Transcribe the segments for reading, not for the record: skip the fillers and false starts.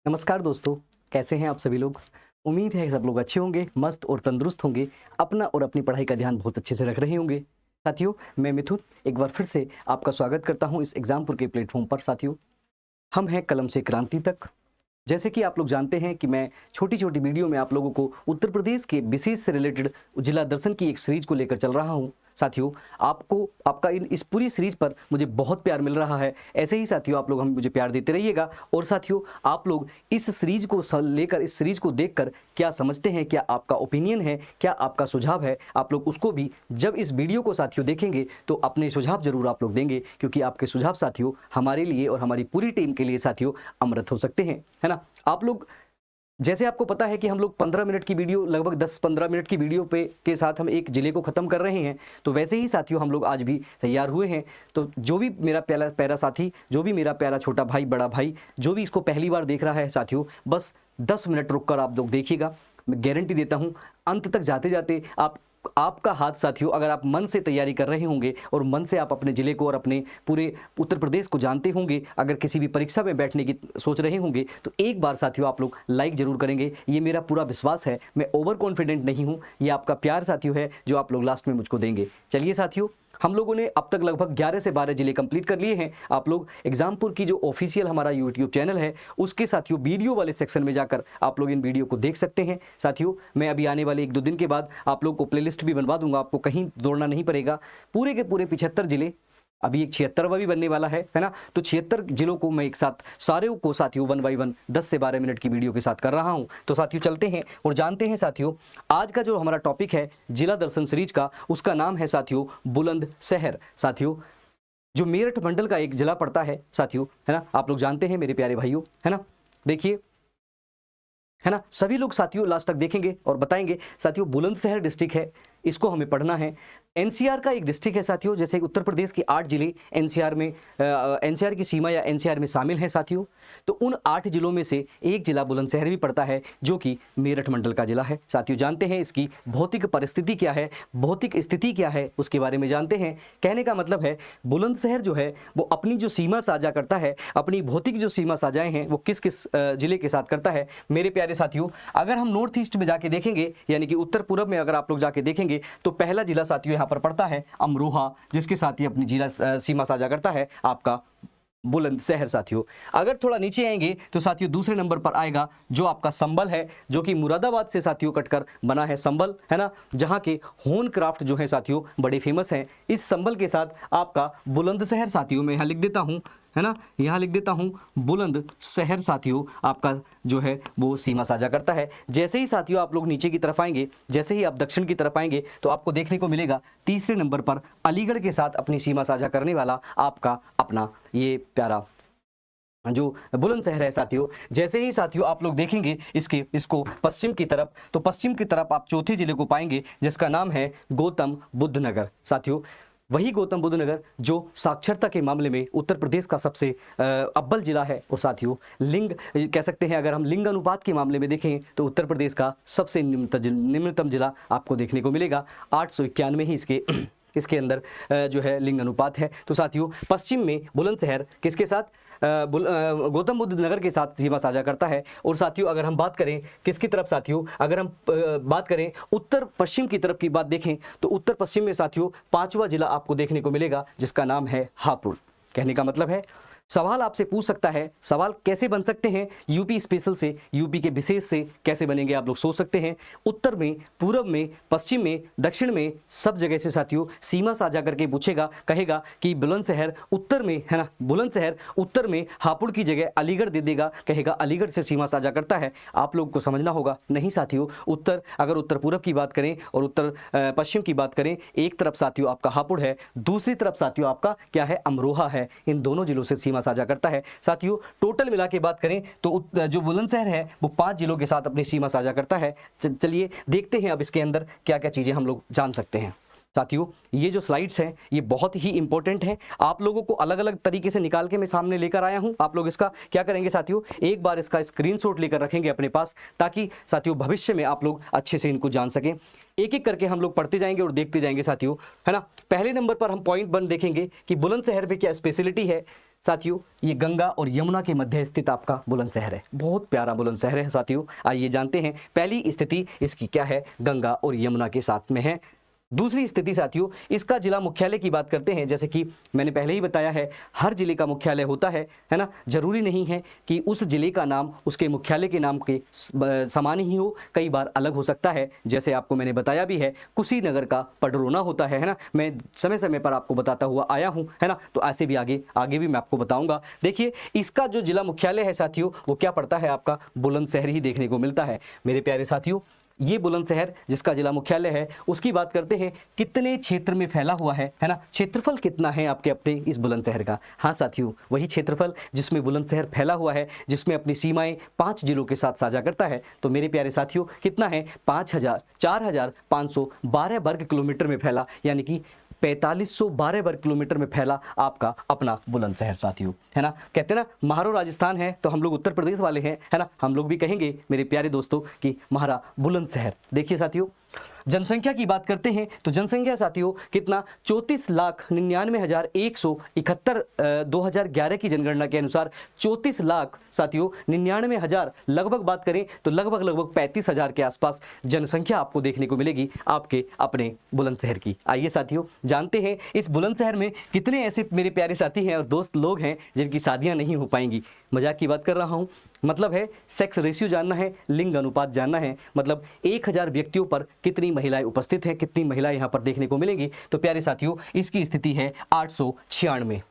नमस्कार दोस्तों, कैसे हैं आप सभी लोग। उम्मीद है सब लोग अच्छे होंगे, मस्त और तंदुरुस्त होंगे, अपना और अपनी पढ़ाई का ध्यान बहुत अच्छे से रख रहे होंगे। साथियों, मैं मिथुन एक बार फिर से आपका स्वागत करता हूं इस एग्जामपुर के प्लेटफॉर्म पर। साथियों, हम हैं कलम से क्रांति तक। जैसे कि आप लोग जानते हैं कि मैं छोटी-छोटी वीडियो में आप लोगों को उत्तर प्रदेश के विशेष से रिलेटेड जिला दर्शन की एक सीरीज को लेकर चल रहा हूं। साथियों, आपको आपका इस पूरी सीरीज पर मुझे बहुत प्यार मिल रहा है। ऐसे ही साथियों आप लोग हमें मुझे प्यार देते रहिएगा। और साथियों, आप लोग इस सीरीज को लेकर, इस सीरीज को देखकर क्या समझते हैं, क्या आपका ओपिनियन है, क्या आपका सुझाव है, आप लोग उसको भी जब इस वीडियो को साथियों देखेंगे तो अपने सुझाव जरूर आप लोग देंगे, क्योंकि आपके सुझाव साथियों हमारे लिए और हमारी पूरी टीम के लिए साथियों अमृत हो सकते हैं, है ना। आप लोग, जैसे आपको पता है कि हम लोग 15 मिनट की वीडियो, लगभग 10-15 मिनट की वीडियो पे के साथ हम एक जिले को ख़त्म कर रहे हैं, तो वैसे ही साथियों हम लोग आज भी तैयार हुए हैं। तो जो भी मेरा प्यारा साथी, जो भी मेरा प्यारा छोटा भाई, बड़ा भाई, जो भी इसको पहली बार देख रहा है साथियों, बस 10 मिनट रुक कर आप लोग देखिएगा। मैं गारंटी देता हूँ अंत तक जाते जाते आपका हाथ साथियों, अगर आप मन से तैयारी कर रहे होंगे और मन से आप अपने ज़िले को और अपने पूरे उत्तर प्रदेश को जानते होंगे, अगर किसी भी परीक्षा में बैठने की सोच रहे होंगे, तो एक बार साथियों आप लोग लाइक ज़रूर करेंगे। ये मेरा पूरा विश्वास है, मैं ओवर कॉन्फिडेंट नहीं हूँ। ये आपका प्यार साथियों है जो आप लोग लास्ट में मुझको देंगे। चलिए साथियों, हम लोगों ने अब तक लगभग 11 से 12 जिले कंप्लीट कर लिए हैं। आप लोग एग्जामपुर की जो ऑफिशियल हमारा यूट्यूब चैनल है उसके साथियों वीडियो वाले सेक्शन में जाकर आप लोग इन वीडियो को देख सकते हैं। साथियों, मैं अभी आने वाले 1-2 दिन के बाद आप लोग को प्लेलिस्ट भी बनवा दूंगा, आपको कहीं दौड़ना नहीं पड़ेगा। पूरे के पूरे 75 जिले, अभी एक 76वां भी बनने वाला है ना। तो 76 जिलों को मैं एक साथ सारे को साथियों 1 बाय 1 10 से 12 मिनट की वीडियो के साथ कर रहा हूं। तो साथियों चलते हैं और जानते हैं साथियों, आज का जो हमारा टॉपिक है जिला दर्शन सीरीज का, उसका नाम है साथियों बुलंदशहर। साथियों, जो मेरठ मंडल का एक जिला पड़ता है साथियों, है ना, आप लोग जानते हैं मेरे प्यारे भाइयों, है ना। देखिए, है ना, सभी लोग साथियों लास्ट तक देखेंगे और बताएंगे। साथियों, बुलंदशहर डिस्ट्रिक्ट है, इसको हमें पढ़ना है। एनसीआर का एक डिस्ट्रिक्ट है साथियों, जैसे उत्तर प्रदेश के 8 जिले एनसीआर में, एनसीआर की सीमा या एनसीआर में शामिल हैं साथियों। तो उन 8 जिलों में से एक जिला बुलंदशहर भी पड़ता है, जो कि मेरठ मंडल का जिला है। साथियों, जानते हैं इसकी भौतिक परिस्थिति क्या है, भौतिक स्थिति क्या है, उसके बारे में जानते हैं। कहने का मतलब है बुलंदशहर जो है वो अपनी जो सीमा साझा करता है, अपनी भौतिक जो सीमा साझाएं हैं वो किस किस जिले के साथ करता है। मेरे प्यारे साथियों, अगर हम नॉर्थ ईस्ट में जाके देखेंगे, यानी कि उत्तर पूर्व में अगर आप लोग जाके देखेंगे, तो पहला जिला साथियों यहाँ पर पड़ता है अमरोहा, जिसके साथ ही अपनी जिला सीमा साझा करता है आपका बुलंदशहर। साथियों, अगर थोड़ा नीचे आएंगे तो साथियों दूसरे नंबर पर आएगा जो आपका संबल है, जो कि मुरादाबाद से साथियों कटकर बना है संबल, है ना, जहां के होन क्राफ्ट जो है साथियों बड़े फेमस हैं। इस संबल के साथ आपका बुलंदशहर साथियों, मैं यहाँ लिख देता हूँ, है ना, यहाँ लिख देता हूँ बुलंदशहर साथियों आपका जो है वो सीमा साझा करता है। जैसे ही साथियों आप लोग नीचे की तरफ आएंगे, जैसे ही आप दक्षिण की तरफ आएंगे, तो आपको देखने को मिलेगा तीसरे नंबर पर अलीगढ़ के साथ अपनी सीमा साझा करने वाला आपका अपना ये प्यारा जो बुलंदशहर है साथियों। जैसे ही साथियों आप लोग देखेंगे इसको पश्चिम की तरफ, तो पश्चिम की तरफ आप चौथे जिले को पाएंगे जिसका नाम है गौतम बुद्ध नगर। साथियों, वही गौतम बुद्ध नगर जो साक्षरता के मामले में उत्तर प्रदेश का सबसे अव्वल जिला है। और साथियों, लिंग कह सकते हैं, अगर हम लिंग अनुपात के मामले में देखें तो उत्तर प्रदेश का सबसे निम्नतम जिला आपको देखने को मिलेगा। 891 ही इसके अंदर जो है लिंग अनुपात है। तो साथियों, पश्चिम में बुलंदशहर किसके साथ, गौतम बुद्ध नगर के साथ सीमा साझा करता है। और साथियों, अगर हम बात करें किसकी तरफ साथियों, अगर हम बात करें उत्तर पश्चिम की तरफ की बात देखें, तो उत्तर पश्चिम में साथियों 5वां जिला आपको देखने को मिलेगा जिसका नाम है हापुड़। कहने का मतलब है, सवाल आपसे पूछ सकता है, सवाल कैसे बन सकते हैं यूपी स्पेशल से, यूपी के विशेष से कैसे बनेंगे, आप लोग सोच सकते हैं। उत्तर में, पूर्व में, पश्चिम में, दक्षिण में, सब जगह से साथियों सीमा साझा करके पूछेगा, कहेगा कि बुलंदशहर उत्तर में, है ना, बुलंदशहर उत्तर में हापुड़ की जगह अलीगढ़ दे देगा, कहेगा अलीगढ़ से सीमा साझा करता है। आप लोग को समझना होगा, नहीं साथियों, अगर उत्तर पूर्व की बात करें और उत्तर पश्चिम की बात करें, एक तरफ साथियों आपका हापुड़ है, दूसरी तरफ साथियों आपका क्या है, अमरोहा है। इन दोनों जिलों से सीमा साझा करता है। साथियों, टोटल मिला के बात करें तो जो बुलंदशहर है वो 5 जिलों के साथ अपनी सीमा साझा करता है। चलिए देखते हैं अब इसके अंदर क्या क्या चीजें हम लोग जान सकते हैं। साथियों, ये जो स्लाइड्स हैं ये बहुत ही इंपॉर्टेंट है, आप लोगों को अलग अलग तरीके से निकाल के मैं सामने लेकर आया हूं। आप लोग इसका क्या करेंगे साथियों, एक बार इसका स्क्रीनशॉट लेकर रखेंगे अपने पास, ताकि साथियों भविष्य में आप लोग अच्छे से इनको जान सकें। एक एक करके हम लोग पढ़ते जाएंगे और देखते जाएंगे साथियों, है ना। पहले नंबर पर हम पॉइंट 1 देखेंगे कि बुलंदशहर में क्या स्पेशलिटी है। साथियों ये गंगा और यमुना के मध्य स्थित आपका बुलंदशहर है। बहुत प्यारा बुलंदशहर है साथियों। आइए जानते हैं, पहली स्थिति इसकी क्या है, गंगा और यमुना के साथ में है। दूसरी स्थिति साथियों, इसका जिला मुख्यालय की बात करते हैं। जैसे कि मैंने पहले ही बताया है, हर जिले का मुख्यालय होता है ना। जरूरी नहीं है कि उस जिले का नाम उसके मुख्यालय के नाम के समान ही हो, कई बार अलग हो सकता है। जैसे आपको मैंने बताया भी है, कुशीनगर का पडरौना होता है ना। मैं समय समय पर आपको बताता हुआ आया हूँ, है ना। तो ऐसे भी आगे भी मैं आपको बताऊंगा। देखिए इसका जो जिला मुख्यालय है साथियों, वो क्या पड़ता है, आपका बुलंदशहर ही देखने को मिलता है मेरे प्यारे साथियों। ये बुलंदशहर जिसका जिला मुख्यालय है, उसकी बात करते हैं कितने क्षेत्र में फैला हुआ है ना। क्षेत्रफल कितना है आपके अपने इस बुलंदशहर का। हाँ साथियों, वही क्षेत्रफल जिसमें बुलंदशहर फैला हुआ है, जिसमें अपनी सीमाएं 5 जिलों के साथ साझा करता है। तो मेरे प्यारे साथियों कितना है, 4,512 वर्ग किलोमीटर में फैला, यानी कि 4512 वर्ग किलोमीटर में फैला आपका अपना बुलंदशहर साथियों, है ना। कहते हैं ना महारो राजस्थान है, तो हम लोग उत्तर प्रदेश वाले हैं, है ना। हम लोग भी कहेंगे मेरे प्यारे दोस्तों कि महारा बुलंदशहर। देखिए साथियों, जनसंख्या की बात करते हैं तो जनसंख्या साथियों कितना, 34,99,171 2011 की जनगणना के अनुसार 34 लाख साथियों 99,000, लगभग बात करें तो लगभग 35,000 के आसपास जनसंख्या आपको देखने को मिलेगी आपके अपने बुलंदशहर की। आइए साथियों जानते हैं इस बुलंदशहर में कितने ऐसे मेरे प्यारे साथी हैं और दोस्त लोग हैं जिनकी शादियां नहीं हो पाएंगी। मजाक की बात कर रहा हूं, मतलब है सेक्स रेशियो जानना है, लिंग अनुपात जानना है, मतलब 1000 व्यक्तियों पर कितनी महिलाएं उपस्थित हैं, कितनी महिलाएं यहां पर देखने को मिलेंगी। तो प्यारे साथियों इसकी स्थिति है 896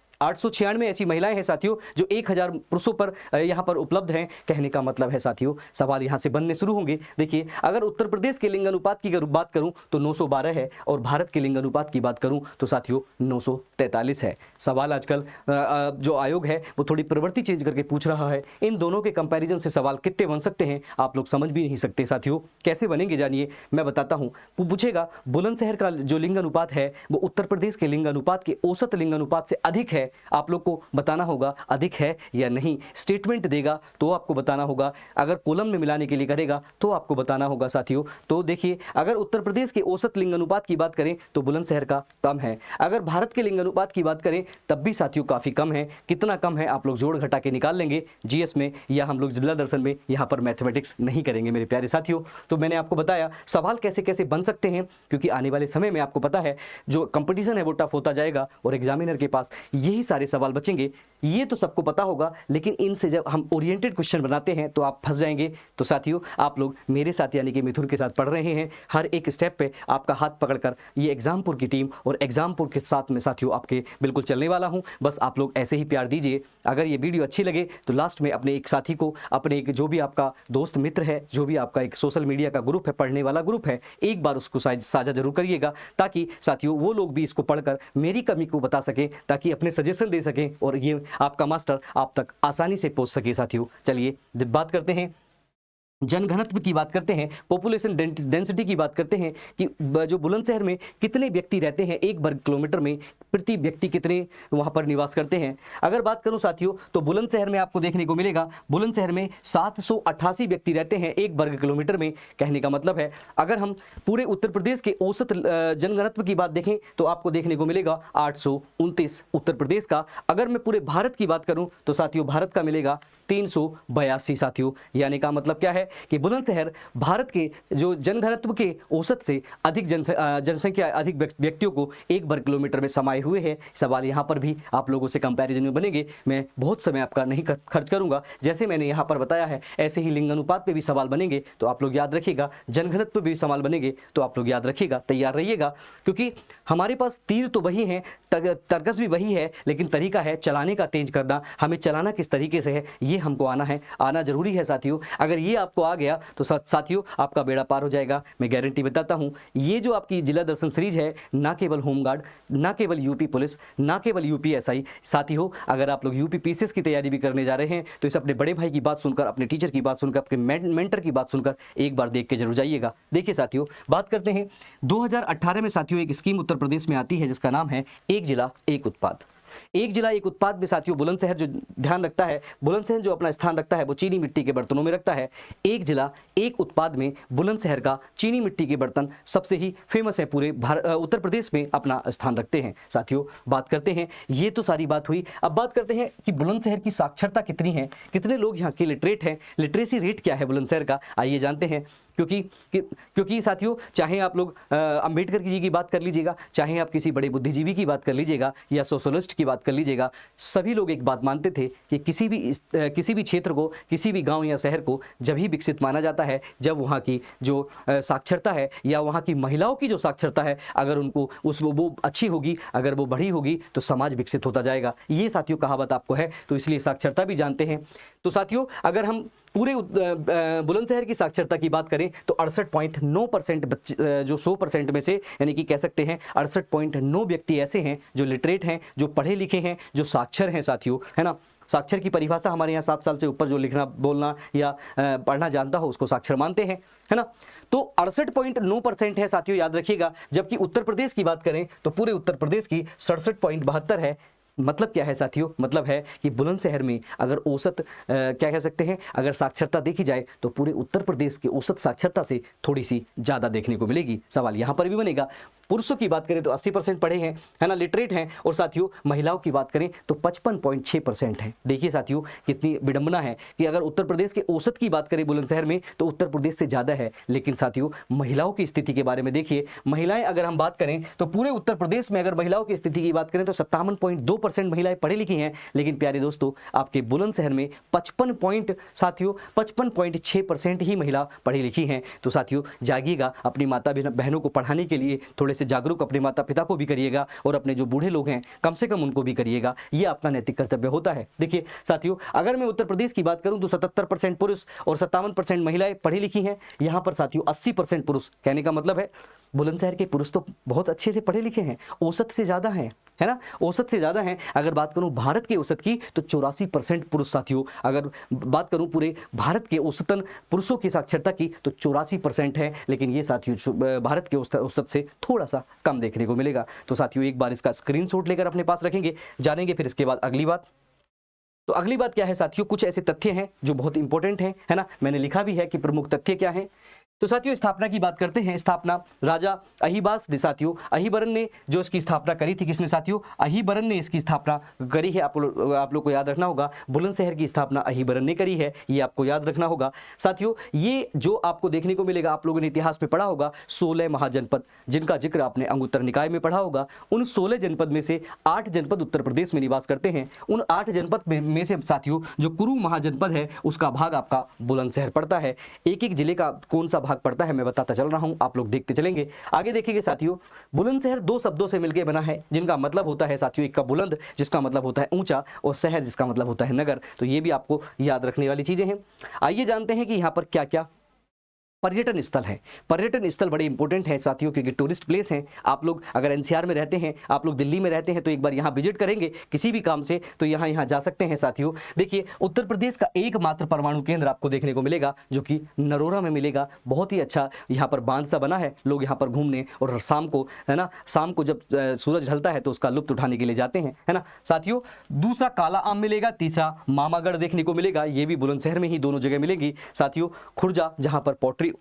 ऐसी महिलाएं हैं साथियों जो 1000 पुरुषों पर यहां पर उपलब्ध हैं। कहने का मतलब है साथियों, सवाल यहां से बनने शुरू होंगे। देखिए अगर उत्तर प्रदेश के लिंग अनुपात की बात करूं तो 912 है, और भारत के लिंग अनुपात की बात करूं तो साथियों 943 है। सवाल आजकल जो आयोग है वो थोड़ी प्रवृत्ति चेंज करके पूछ रहा है। इन दोनों के कंपैरिजन से सवाल कितने बन सकते हैं आप लोग समझ भी नहीं सकते साथियों। कैसे बनेंगे जानिए, मैं बताता हूं। वो पूछेगा बुलंदशहर का जो लिंग अनुपात है वो उत्तर प्रदेश के लिंग अनुपात के औसत लिंग अनुपात से अधिक है। आप लोग को बताना होगा अधिक है या नहीं। स्टेटमेंट देगा तो आपको बताना होगा, अगर कॉलम में मिलाने के लिए करेगा तो आपको बताना होगा साथियों। तो देखिए अगर उत्तर प्रदेश के औसत लिंग अनुपात की बात करें तो बुलंदशहर का कम है। अगर भारत के लिंग अनुपात की बात करें तब भी साथियों काफी कम है। कितना कम है आप लोग जोड़ घटा के निकाल लेंगे जीएस में, या हम लोग जिला दर्शन में यहाँ पर मैथमेटिक्स नहीं करेंगे मेरे प्यारे साथियों। तो मैंने आपको बताया सवाल कैसे कैसे बन सकते हैं, क्योंकि आने वाले समय में आपको पता है जो कंपटीशन है वो टफ होता जाएगा और एग्जामिनर के पास यही सारे सवाल बचेंगे। ये तो सबको पता होगा, लेकिन इनसे जब हम ओरिएंटेड क्वेश्चन बनाते हैं तो आप फंस जाएंगे। तो साथियों आप लोग मेरे साथ यानी कि मिथुन के साथ पढ़ रहे हैं, हर एक स्टेप पे आपका हाथ पकड़कर ये एग्जामपुर की टीम और एग्जामपुर के साथ में साथियों आपके बिल्कुल चलने वाला हूं। बस आप लोग ऐसे ही प्यार दीजिए। अगर ये वीडियो अच्छी लगे तो लास्ट में अपने एक साथी को, अपने एक जो भी आपका दोस्त मित्र है, जो भी आपका एक सोशल मीडिया का ग्रुप है, पढ़ने वाला ग्रुप है, एक बार उसको साझा जरूर करिएगा, ताकि साथियों वो लोग भी इसको पढ़कर मेरी कमी को बता सकें, ताकि अपने सजेशन दे सकें और ये आपका मास्टर आप तक आसानी से पहुंच सके साथियों। चलिए जब बात करते हैं जनघनत्व की बात करते हैं, पॉपुलेशन डेंसिटी की बात करते हैं कि जो बुलंदशहर में कितने व्यक्ति रहते हैं, 1 वर्ग किलोमीटर में प्रति व्यक्ति कितने वहां पर निवास करते हैं। अगर बात करूं साथियों तो बुलंदशहर में आपको देखने को मिलेगा, बुलंदशहर में 788 व्यक्ति रहते हैं 1 वर्ग किलोमीटर में। कहने का मतलब है अगर हम पूरे उत्तर प्रदेश के औसत जनघनत्व की बात देखें तो आपको देखने को मिलेगा 829 उत्तर प्रदेश का। अगर मैं पूरे भारत की बात करूं तो साथियों भारत का मिलेगा 382 साथियों। यानी का मतलब क्या है कि बुलंदशहर भारत के जो जनघनत्व के औसत से अधिक जनसंख्या अधिक व्यक्तियों को 1 वर्ग किलोमीटर में समाये हुए हैं। सवाल यहाँ पर भी आप लोगों से कंपैरिजन में बनेंगे। मैं बहुत समय आपका नहीं खर्च करूंगा, जैसे मैंने यहाँ पर बताया है ऐसे ही लिंग अनुपात पे भी सवाल बनेंगे, तो आप लोग याद रखिएगा। जनघनत्व पे भी सवाल बनेंगे तो आप लोग याद रखिएगा, तैयार रहिएगा, क्योंकि हमारे पास तीर तो वही है, तर्कस भी वही है, लेकिन तरीका है चलाने का तेज करना। हमें चलाना किस तरीके से है ये हमको आना जरूरी है साथियों। अगर ये आपको आ गया तो साथियों आपका बेड़ा पार हो जाएगा, मैं गारंटी बताता हूं। ये जो आपकी जिला दर्शन सीरीज है, ना केवल होमगार्ड, ना केवल यूपी पुलिस, ना केवल यूपी एसआई, साथियों अगर आप लोग यूपी पीसीएस की तैयारी भी करने जा रहे हैं तो इस अपने बड़े भाई की बात सुनकर, अपने टीचर की बात सुनकर, अपने मेंटर की बात सुनकर एक बार देख के जरूर जाइएगा। देखिए साथियों बात करते हैं 2018 में साथियों एक स्कीम उत्तर प्रदेश में आती है जिसका नाम है एक जिला एक उत्पाद। एक जिला एक उत्पाद में साथियों बुलंदशहर जो ध्यान रखता है, बुलंदशहर जो अपना स्थान रखता है वो चीनी मिट्टी के बर्तनों में रखता है। एक जिला एक उत्पाद में बुलंदशहर का चीनी मिट्टी के बर्तन सबसे ही फेमस है, पूरे उत्तर प्रदेश में अपना स्थान रखते हैं। साथियों बात करते हैं, ये तो सारी बात हुई, अब बात करते हैं कि बुलंदशहर की साक्षरता कितनी है, कितने लोग यहाँ के लिटरेट हैं, लिटरेसी रेट क्या है बुलंदशहर का, आइए जानते हैं। क्योंकि साथियों चाहे आप लोग अंबेडकर जी की बात कर लीजिएगा, चाहे आप किसी बड़े बुद्धिजीवी की बात कर लीजिएगा या सोशलिस्ट की बात कर लीजिएगा, सभी लोग एक बात मानते थे कि किसी भी क्षेत्र को, किसी भी गांव या शहर को जब ही विकसित माना जाता है जब वहाँ की जो साक्षरता है या वहाँ की महिलाओं की जो साक्षरता है अगर उनको वो अच्छी होगी, अगर वो बढ़ी होगी तो समाज विकसित होता जाएगा। ये साथियों कहावत आपको है, तो इसलिए साक्षरता भी जानते हैं। तो साथियों अगर हम पूरे बुलंदशहर की साक्षरता की बात करें तो 68.9% बच्चे, जो 100% में से यानी कि कह सकते हैं 68.9 व्यक्ति ऐसे हैं जो लिटरेट हैं, जो पढ़े लिखे हैं, जो साक्षर हैं साथियों, है ना। साक्षर की परिभाषा हमारे यहाँ 7 साल से ऊपर जो लिखना बोलना या पढ़ना जानता हो उसको साक्षर मानते हैं, है ना। तो 68.9% है साथियों, याद रखिएगा। जबकि उत्तर प्रदेश की बात करें तो पूरे उत्तर प्रदेश की 67.72 है। मतलब क्या है साथियों, मतलब है कि बुलंदशहर में अगर औसत क्या कह सकते हैं, अगर साक्षरता देखी जाए तो पूरे उत्तर प्रदेश की औसत साक्षरता से थोड़ी सी ज़्यादा देखने को मिलेगी। सवाल यहाँ पर भी बनेगा, पुरुषों की बात करें तो 80% पढ़े हैं, है ना, लिटरेट हैं, और साथियों महिलाओं की बात करें तो 55.6% है। देखिए साथियों कितनी विडंबना है कि अगर उत्तर प्रदेश के औसत की बात करें बुलंदशहर में तो उत्तर प्रदेश से ज़्यादा है, लेकिन साथियों महिलाओं की स्थिति के बारे में देखिए। महिलाएं अगर हम बात करें तो पूरे उत्तर प्रदेश में अगर महिलाओं की स्थिति की बात करें तो 57.2% महिलाएं पढ़ी लिखी हैं, लेकिन प्यारे दोस्तों आपके बुलंदशहर में 55.6% ही महिला पढ़ी लिखी हैं। तो साथियों जागिएगा, अपनी माता बहनों को पढ़ाने के लिए थोड़े से जागरूक अपने माता पिता को भी करिएगा और अपने जो बूढ़े लोग हैं कम से कम उनको भी करिएगा, ये आपका नैतिक कर्तव्य होता है। देखिए साथियों अगर मैं उत्तर प्रदेश की बात करूं तो 77% पुरुष और 57% महिलाएं पढ़ी लिखी हैं। यहां पर साथियों 80% पुरुष, कहने का मतलब है बुलंदशहर के पुरुष तो बहुत अच्छे से पढ़े लिखे हैं, औसत से ज़्यादा हैं, है ना, औसत से ज़्यादा हैं। अगर बात करूं भारत के औसत की तो 84% पुरुष साथियों, अगर बात करूं पूरे भारत के औसतन पुरुषों की साक्षरता की तो 84% है, लेकिन ये साथियों भारत के औसत से थोड़ा सा कम देखने को मिलेगा। तो साथियों एक बार इसका स्क्रीनशॉट लेकर अपने पास रखेंगे, जानेंगे फिर इसके बाद अगली बात। तो अगली बात क्या है साथियों, कुछ ऐसे तथ्य हैं जो बहुत इंपॉर्टेंट हैं, है ना, मैंने लिखा भी है कि प्रमुख तथ्य क्या हैं। तो साथियों स्थापना की बात करते हैं। स्थापना राजा अहीबास ने साथियों, अहीबरन ने जो इसकी स्थापना करी थी, किसने साथियों, अहीबरन ने इसकी स्थापना करी है। आप लोग को याद रखना होगा बुलंदशहर की स्थापना अहीबरन ने करी है, ये आपको याद रखना होगा। साथियों ये जो आपको देखने को मिलेगा, आप लोगों ने इतिहास में पढ़ा होगा 16 महाजनपद जिनका जिक्र आपने अंगुत्तर निकाय में पढ़ा होगा। उन 16 जनपद में से 8 जनपद उत्तर प्रदेश में निवास करते हैं। उन 8 जनपद में से साथियों जो कुरु महाजनपद है उसका भाग आपका बुलंदशहर पड़ता है। एक एक जिले का कौन सा भाग पड़ता है मैं बताता चल रहा हूं, आप लोग देखते चलेंगे। आगे देखिए साथियों, बुलंदशहर 2 शब्दों से मिलकर बना है जिनका मतलब होता है साथियों, एक का बुलंद जिसका मतलब होता है ऊंचा और शहर जिसका मतलब होता है नगर। तो ये भी आपको याद रखने वाली चीजें हैं। आइए जानते हैं कि यहाँ पर क्या क्या पर्यटन स्थल है। पर्यटन स्थल बड़े इंपॉर्टेंट हैं साथियों क्योंकि टूरिस्ट प्लेस हैं। आप लोग अगर एनसीआर में रहते हैं, आप लोग दिल्ली में रहते हैं तो एक बार यहाँ विजिट करेंगे किसी भी काम से तो यहाँ जा सकते हैं साथियों। देखिए उत्तर प्रदेश का एकमात्र परमाणु केंद्र आपको देखने को मिलेगा जो कि नरोरा में मिलेगा। बहुत ही अच्छा यहाँ पर बांध सा बना है, लोग यहाँ पर घूमने और शाम को, है ना, शाम को जब सूरज ढलता है तो उसका लुत्फ उठाने के लिए जाते हैं, है ना साथियों। दूसरा काला आम मिलेगा, तीसरा मामागढ़ देखने को मिलेगा, ये भी बुलंदशहर में ही दोनों जगह मिलेगी साथियों। खुर्जा जहाँ पर पोट्री,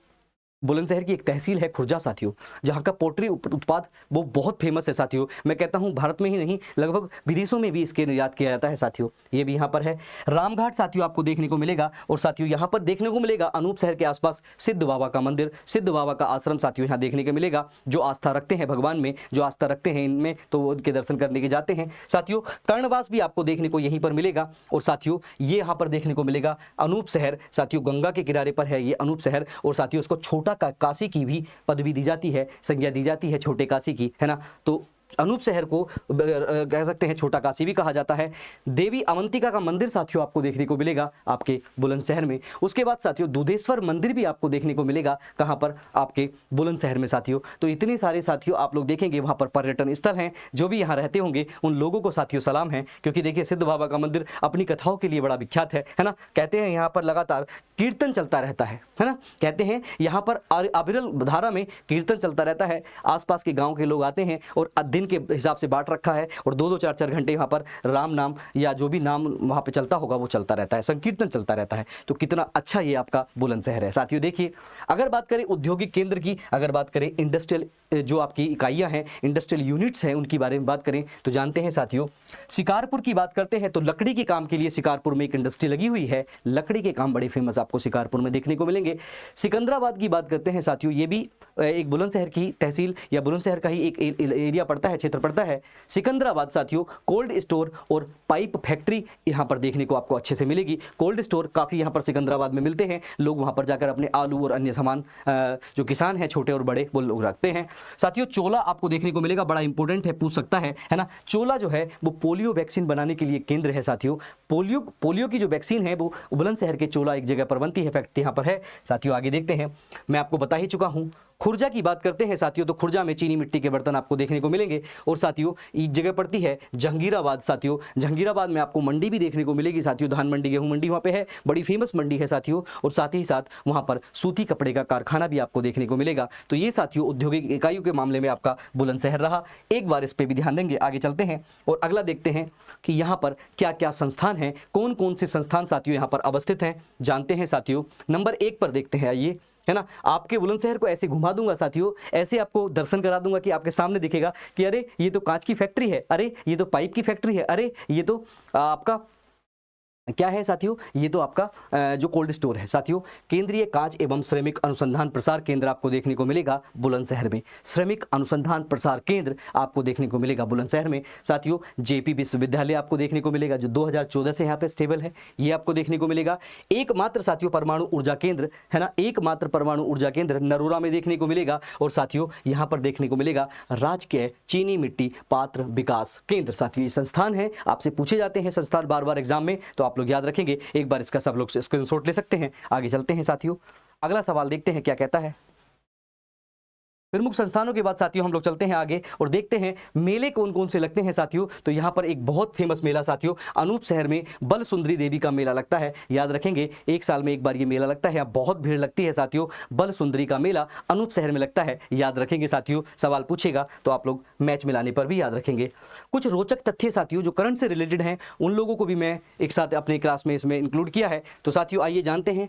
बुलंदशहर की एक तहसील है खुर्जा साथियों, जहाँ का पोल्ट्री उत्पाद वो बहुत फेमस है साथियों। मैं कहता हूँ भारत में ही नहीं लगभग विदेशों में भी इसके निर्यात किया जाता है साथियों। ये भी यहाँ पर है। रामघाट साथियों आपको देखने को मिलेगा और साथियों यहाँ पर देखने को मिलेगा अनूप शहर के आसपास सिद्ध बाबा का मंदिर, सिद्ध बाबा का आश्रम साथियों यहाँ देखने को मिलेगा। जो आस्था रखते हैं भगवान में, जो आस्था रखते हैं इनमें तो वो उनके दर्शन करने के जाते हैं साथियों। कर्णवास भी आपको देखने को यहीं पर मिलेगा और साथियों ये यहाँ पर देखने को मिलेगा अनूप शहर साथियों, गंगा के किनारे पर है ये अनूप शहर और साथियों उसको छोटा काशी की भी पदवी दी जाती है, संज्ञा दी जाती है छोटे काशी की, है ना। तो अनूप शहर को कह सकते हैं छोटा काशी भी कहा जाता है। देवी अवंतिका का मंदिर साथियों आपको देखने को मिलेगा आपके बुलंदशहर में। उसके बाद साथियों दुधेश्वर मंदिर भी आपको देखने को मिलेगा, कहाँ पर, आपके बुलंदशहर में साथियों। तो इतने सारे साथियों आप लोग देखेंगे वहाँ पर पर्यटन स्थल हैं। जो भी यहाँ रहते होंगे उन लोगों को साथियों सलाम है, क्योंकि देखिए सिद्ध बाबा का मंदिर अपनी कथाओं के लिए बड़ा विख्यात है ना। कहते हैं यहाँ पर लगातार कीर्तन चलता रहता है ना। कहते हैं यहाँ पर अविरल धारा में कीर्तन चलता रहता है। आसपास के गाँव के लोग आते हैं और दिन के हिसाब से बांट रखा है और 2-2 4-4 घंटे वहाँ पर राम नाम या जो भी नाम वहाँ पे चलता होगा वो चलता रहता है, संकीर्तन चलता रहता है। तो कितना अच्छा ये आपका बुलंदशहर है। साथियों देखिए, अगर बात करें औद्योगिक केंद्र की, अगर बात करें इंडस्ट्रियल जो आपकी इकाइयाँ हैं, इंडस्ट्रियल यूनिट्स हैं, उनकी बारे में बात करें तो जानते हैं साथियों, शिकारपुर की बात करते हैं तो लकड़ी के काम के लिए शिकारपुर में एक इंडस्ट्री लगी हुई है। लकड़ी के काम बड़े फेमस आपको शिकारपुर में देखने को मिलेंगे। सिकंदराबाद की बात करते हैं साथियों, ये भी एक बुलंदशहर की तहसील या बुलंदशहर का ही एक एरिया पड़ता है, क्षेत्र पड़ता है। सिकंदराबाद साथियों कोल्ड स्टोर और पाइप फैक्ट्री यहाँ पर देखने को आपको अच्छे से मिलेगी। कोल्ड स्टोर काफ़ी यहाँ पर सिकंदराबाद में मिलते हैं, लोग वहाँ पर जाकर अपने आलू और अन्य सामान जो किसान हैं छोटे और बड़े वो लोग रखते हैं। साथियों चोला आपको देखने को मिलेगा, बड़ा इंपॉर्टेंट है, पूछ सकता है ना। चोला जो है वो पोलियो वैक्सीन बनाने के लिए केंद्र है साथियों। पोलियो की जो वैक्सीन है वो बुलंदशहर के चोला एक जगह पर बनती है, फैक्ट्री यहाँ पर है। साथियों आगे देखते हैं, मैं आपको बता ही चुका हूँ। खुर्जा की बात करते हैं साथियों, तो खुर्जा में चीनी मिट्टी के बर्तन आपको देखने को मिलेंगे। और साथियों एक जगह पड़ती है जहांगीराबाद। साथियों जहांगीराबाद में आपको मंडी भी देखने को मिलेगी साथियों, धान मंडी, गेहूं मंडी वहाँ पे है, बड़ी फेमस मंडी है साथियों। और साथ ही साथ वहाँ पर सूती कपड़े का कारखाना भी आपको देखने को मिलेगा। तो ये साथियों औद्योगिक इकाइयों के मामले में आपका बुलंदशहर रहा, एक बार इस पर भी ध्यान देंगे। आगे चलते हैं और अगला देखते हैं कि यहाँ पर क्या क्या संस्थान हैं, कौन कौन से संस्थान साथियों यहाँ पर अवस्थित हैं, जानते हैं साथियों। नंबर 1 पर देखते हैं, आइए, है ना। आपके बुलंदशहर को ऐसे घुमा दूंगा साथियों, ऐसे आपको दर्शन करा दूंगा कि आपके सामने दिखेगा कि अरे ये तो कांच की फैक्ट्री है, अरे ये तो पाइप की फैक्ट्री है, अरे ये तो आपका क्या है साथियों, ये तो आपका जो कोल्ड स्टोर है। साथियों केंद्रीय कांच एवं श्रमिक अनुसंधान प्रसार केंद्र आपको देखने को मिलेगा बुलंदशहर में। श्रमिक अनुसंधान प्रसार केंद्र आपको देखने को मिलेगा बुलंदशहर में। साथियों जेपी विश्वविद्यालय आपको देखने को मिलेगा, जो 2014 से यहाँ पे स्टेबल है, ये आपको देखने को मिलेगा। एकमात्र साथियों परमाणु ऊर्जा केंद्र, है ना, एकमात्र परमाणु ऊर्जा केंद्र नरोरा में देखने को मिलेगा। और साथियों यहाँ पर देखने को मिलेगा राजकीय चीनी मिट्टी पात्र विकास केंद्र। साथियों ये संस्थान है, आपसे पूछे जाते हैं संस्थान बार बार एग्जाम में, तो आप लोग याद रखेंगे, एक बार इसका सब लोग स्क्रीनशॉट ले सकते हैं। आगे चलते हैं साथियों, अगला सवाल देखते हैं क्या कहता है। प्रमुख संस्थानों के बाद साथियों हम लोग चलते हैं आगे और देखते हैं मेले कौन कौन से लगते हैं साथियों। तो यहाँ पर एक बहुत फेमस मेला साथियों अनूप शहर में बल सुंदरी देवी का मेला लगता है, याद रखेंगे, एक साल में एक बार ये मेला लगता है, यहाँ बहुत भीड़ लगती है साथियों। बल सुंदरी का मेला अनूप शहर में लगता है, याद रखेंगे साथियों। सवाल पूछेगा तो आप लोग मैच में लाने पर भी याद रखेंगे। कुछ रोचक तथ्य साथियों जो करंट से रिलेटेड हैं, उन लोगों को भी मैं एक साथ अपने क्लास में इसमें इंक्लूड किया है। तो साथियों आइए जानते हैं,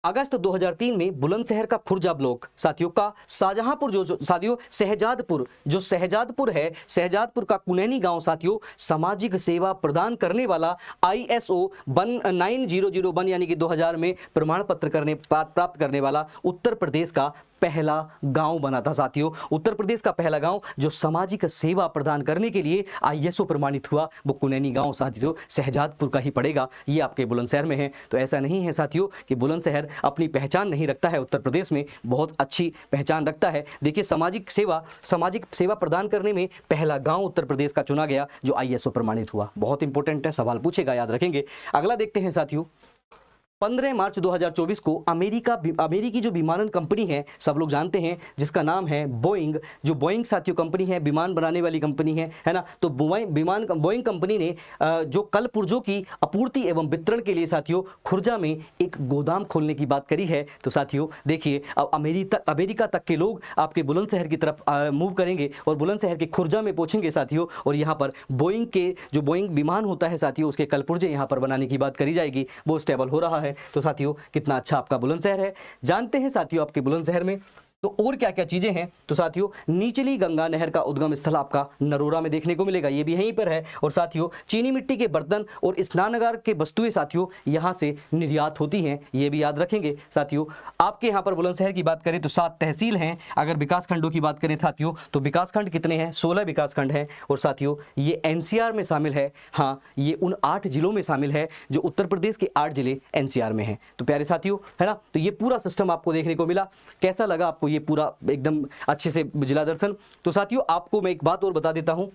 अगस्त 2003 में बुलंदशहर का खुर्जा ब्लॉक साथियों का शाहजहांपुर जो साथियों शहजादपुर है, शहजादपुर का कुनैनी गांव साथियों सामाजिक सेवा प्रदान करने वाला ISO 9001 यानी कि 2000 में प्रमाण पत्र प्राप्त करने वाला उत्तर प्रदेश का पहला गांव बना था साथियों। उत्तर प्रदेश का पहला गांव जो सामाजिक सेवा प्रदान करने के लिए ISO प्रमाणित हुआ, वो कुनैनी गांव साथियों शहजादपुर का ही पड़ेगा, ये आपके बुलंदशहर में है। तो ऐसा नहीं है साथियों कि बुलंदशहर अपनी पहचान नहीं रखता है, उत्तर प्रदेश में बहुत अच्छी पहचान रखता है। देखिए सामाजिक सेवा प्रदान करने में पहला गांव उत्तर प्रदेश का चुना गया जो ISO प्रमाणित हुआ, बहुत इंपॉर्टेंट है, सवाल पूछेगा, याद रखेंगे। अगला देखते हैं साथियों, 15 मार्च 2024 को अमेरिकी जो विमानन कंपनी है, सब लोग जानते हैं, जिसका नाम है बोइंग, जो बोइंग साथियों कंपनी है, विमान बनाने वाली कंपनी है ना। तो बोइंग कंपनी ने जो कल पुर्जों की आपूर्ति एवं वितरण के लिए साथियों खुर्जा में एक गोदाम खोलने की बात करी है। तो साथियों देखिए अब अमेरिका तक के लोग आपके बुलंदशहर की तरफ मूव करेंगे और बुलंदशहर के खुर्जा में पहुंचेंगे साथियों। और यहाँ पर बोइंग विमान होता है साथियों, उसके कल पुर्जे यहाँ पर बनाने की बात करी जाएगी, वो स्टेबल हो रहा है। तो साथियों कितना अच्छा आपका बुलंदशहर है। जानते हैं साथियों आपके बुलंदशहर में तो और क्या क्या चीजें हैं। तो साथियों निचली गंगा नहर का उद्गम स्थल आपका नरोरा में देखने को मिलेगा, ये भी यहीं पर है। और साथियों चीनी मिट्टी के बर्तन और स्नानागार के वस्तुएं साथियों यहाँ से निर्यात होती हैं, ये भी याद रखेंगे साथियों। आपके यहाँ पर बुलंदशहर की बात करें तो 7 तहसील हैं। अगर विकास खंडों की बात करें साथियों तो विकास खंड कितने हैं, 16 विकास खंड हैं। और साथियों ये NCR में शामिल है, हाँ ये उन 8 जिलों में शामिल है जो उत्तर प्रदेश के 8 जिले NCR में हैं। तो प्यारे साथियों है ना, तो ये पूरा सिस्टम आपको देखने को मिला। कैसा लगा आपको ये पूरा एकदम अच्छे से जिला दर्शन। तो साथियों आपको मैं एक बात और बता देता हूं,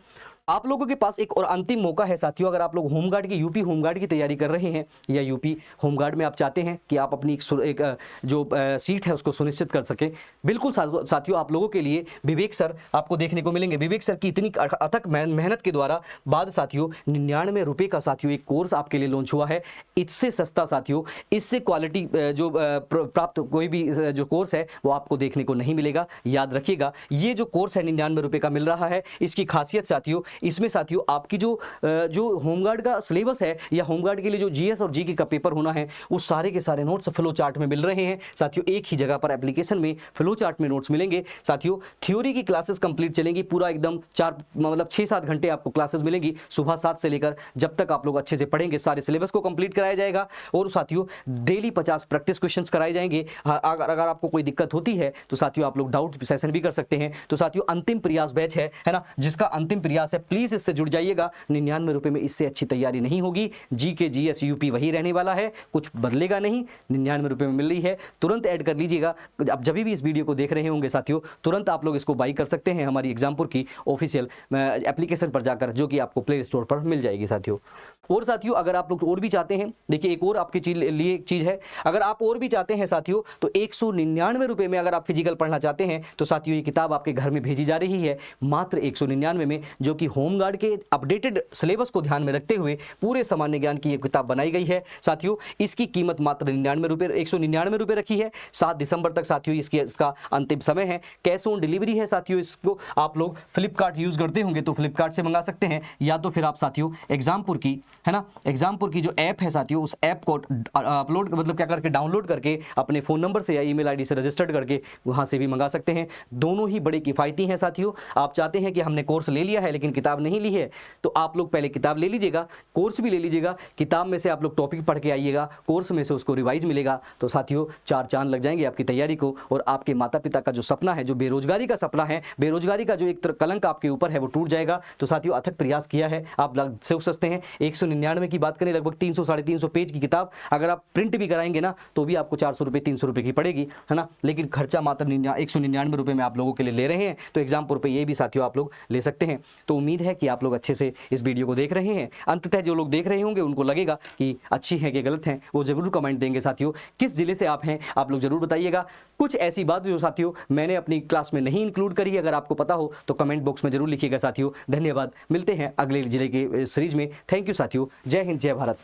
आप लोगों के पास एक और अंतिम मौका है साथियों, अगर आप लोग होमगार्ड की यूपी होमगार्ड की तैयारी कर रहे हैं या यूपी होमगार्ड में आप चाहते हैं कि आप अपनी एक जो सीट है उसको सुनिश्चित कर सकें, बिल्कुल साथियों आप लोगों के लिए विवेक सर आपको देखने को मिलेंगे। विवेक सर की इतनी अथक मेहनत के द्वारा बाद साथियों 99 रुपये का साथियों एक कोर्स आपके लिए लॉन्च हुआ है। इससे सस्ता साथियों, इससे क्वालिटी जो प्राप्त कोई भी जो कोर्स है वो आपको देखने को नहीं मिलेगा। याद रखिएगा, ये जो कोर्स है 99 रुपये का मिल रहा है। इसकी खासियत साथियों, इसमें साथियों आपकी जो होमगार्ड का सिलेबस है या होमगार्ड के लिए जो जीएस और जीके का पेपर होना है, वो सारे के सारे नोट्स फ्लो चार्ट में मिल रहे हैं साथियों। एक ही जगह पर एप्लीकेशन में फ्लो चार्ट में नोट्स मिलेंगे साथियों। थ्योरी की क्लासेस कंप्लीट चलेंगी, पूरा एकदम 6-7 घंटे आपको क्लासेस मिलेंगी सुबह 7 से लेकर जब तक आप लोग अच्छे से पढ़ेंगे सारे सिलेबस को कंप्लीट कराया जाएगा। और साथियों डेली 50 प्रैक्टिस क्वेश्चंस कराए जाएंगे। अगर आपको कोई दिक्कत होती है तो साथियों आप लोग डाउट सेशन भी कर सकते हैं। तो साथियों अंतिम प्रयास बैच है ना, जिसका अंतिम प्रयास है, प्लीज इससे जुड़ जाइएगा। 99 रुपए में इससे अच्छी तैयारी नहीं होगी। जीके जीएस यूपी वही रहने वाला है, कुछ बदलेगा नहीं। 99 रुपए में मिल रही है, तुरंत ऐड कर लीजिएगा। अब जब भी इस वीडियो को देख रहे होंगे साथियों, तुरंत आप लोग इसको बाई कर सकते हैं हमारी एग्जामपुर की ऑफिशियल एप्लीकेशन पर जाकर, जो कि आपको प्ले स्टोर पर मिल जाएगी साथियों। और साथियों अगर आप लोग और भी चाहते हैं, देखिए एक और आपके लिए एक चीज है, अगर आप और भी चाहते हैं साथियों तो 199 रुपए में अगर आप फिजिकल पढ़ना चाहते हैं तो साथियों ये किताब आपके घर में भेजी जा रही है मात्र 199 में, जो कि होमगार्ड के अपडेटेड सिलेबस को ध्यान में रखते हुए पूरे सामान्य ज्ञान की ये किताब बनाई गई है साथियों। इसकी कीमत मात्र 199 रुपए रखी है। 7 दिसंबर तक साथियों इसका अंतिम समय है। कैश ऑन डिलीवरी है साथियों। इसको आप लोग फ्लिपकार्ट यूज करते होंगे तो फ्लिपकार्ट से मंगा सकते हैं, या तो फिर आप साथियों एग्जामपुर की है ना, एग्जामपुर की जो ऐप है साथियों, उस ऐप को अपलोड मतलब क्या करके डाउनलोड करके अपने फ़ोन नंबर से या ईमेल आईडी से रजिस्टर्ड करके वहाँ से भी मंगा सकते हैं। दोनों ही बड़े किफ़ायती हैं साथियों। आप चाहते हैं कि हमने कोर्स ले लिया है लेकिन किताब नहीं ली है, तो आप लोग पहले किताब ले लीजिएगा, कोर्स भी ले लीजिएगा। किताब में से आप लोग टॉपिक पढ़ के आइएगा, कोर्स में से उसको रिवाइज मिलेगा, तो साथियों 4 चांद लग जाएंगे आपकी तैयारी को। और आपके माता पिता का जो सपना है, जो बेरोजगारी का सपना है, बेरोजगारी का जो एक कलंक आपके ऊपर है, वो टूट जाएगा। तो साथियों अथक प्रयास किया है, आप सोच सकते हैं। 199 की बात करें, लगभग 300-350 पेज की किताब अगर आप प्रिंट भी कराएंगे ना तो भी आपको 400 रुपये 300 रुपये की पड़ेगी, है ना। लेकिन खर्चा मात्र 199 रुपये में आप लोगों के लिए ले रहे हैं, तो एग्जामपुर पे ये भी साथियों आप लोग ले सकते हैं। तो उम्मीद है कि आप लोग अच्छे से इस वीडियो को देख रहे हैं। अंततः जो लोग देख रहे होंगे उनको लगेगा कि अच्छी है कि गलत है, वो जरूर कमेंट देंगे साथियों। किस जिले से आप हैं आप लोग जरूर बताइएगा। कुछ ऐसी बात जो साथियों मैंने अपनी क्लास में नहीं इंक्लूड करी, अगर आपको पता हो तो कमेंट बॉक्स में जरूर लिखिएगा साथियों। धन्यवाद, मिलते हैं अगले जिले के सीरीज में। थैंक यू साथियों, जय हिंद, जय भारत।